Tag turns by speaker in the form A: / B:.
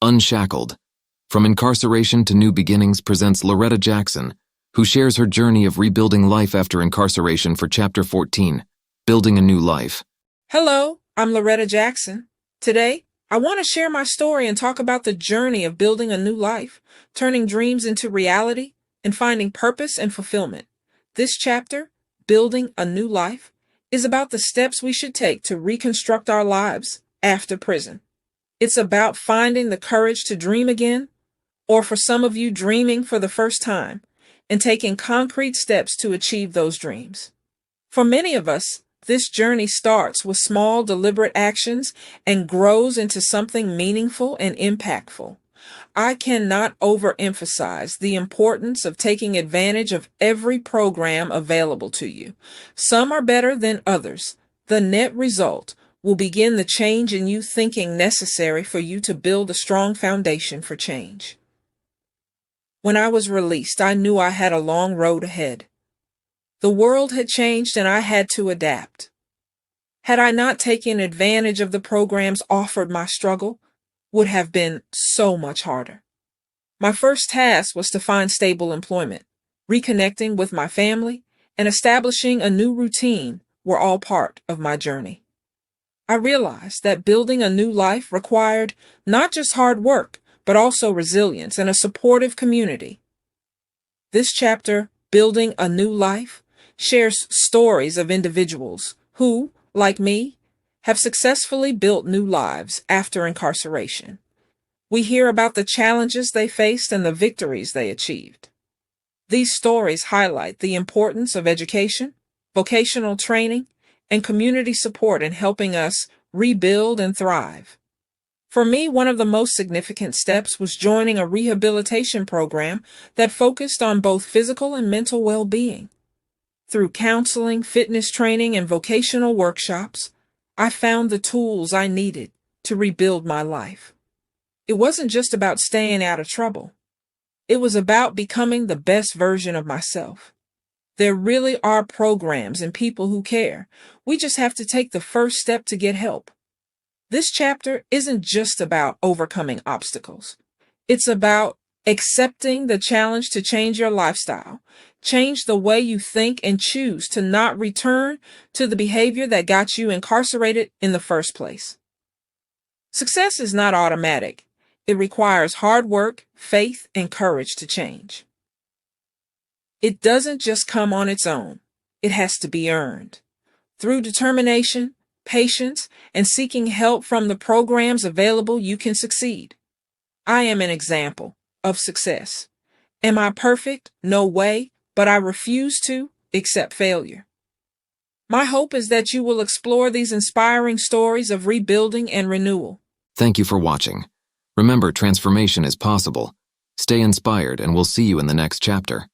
A: Unshackled. From Incarceration to New Beginnings presents Loretta Jackson, who shares her journey of rebuilding life after incarceration for Chapter 14, Building a New Life.
B: Hello, I'm Loretta Jackson. Today, I want to share my story and talk about the journey of building a new life, turning dreams into reality, and finding purpose and fulfillment. This chapter, Building a New Life, is about the steps we should take to reconstruct our lives after prison. It's about finding the courage to dream again, or for some of you, dreaming for the first time, and taking concrete steps to achieve those dreams. For many of us, this journey starts with small, deliberate actions and grows into something meaningful and impactful. I cannot overemphasize the importance of taking advantage of every program available to you. Some are better than others. The net result will begin the change in you thinking necessary for you to build a strong foundation for change. When I was released, I knew I had a long road ahead. The world had changed and I had to adapt. Had I not taken advantage of the programs offered, my struggle would have been so much harder. My first task was to find stable employment. Reconnecting with my family and establishing a new routine were all part of my journey. I realized that building a new life required not just hard work, but also resilience and a supportive community. This chapter, Building a New Life, shares stories of individuals who, like me, have successfully built new lives after incarceration. We hear about the challenges they faced and the victories they achieved. These stories highlight the importance of education, vocational training, and community support in helping us rebuild and thrive. For me, one of the most significant steps was joining a rehabilitation program that focused on both physical and mental well-being. Through counseling, fitness training, and vocational workshops, I found the tools I needed to rebuild my life. It wasn't just about staying out of trouble. It was about becoming the best version of myself. There really are programs and people who care. We just have to take the first step to get help. This chapter isn't just about overcoming obstacles. It's about accepting the challenge to change your lifestyle, change the way you think, and choose to not return to the behavior that got you incarcerated in the first place. Success is not automatic. It requires hard work, faith, and courage to change. It doesn't just come on its own. It has to be earned. Through determination, patience, and seeking help from the programs available, you can succeed. I am an example of success. Am I perfect? No way, but I refuse to accept failure. My hope is that you will explore these inspiring stories of rebuilding and renewal.
A: Thank you for watching. Remember, transformation is possible. Stay inspired, and we'll see you in the next chapter.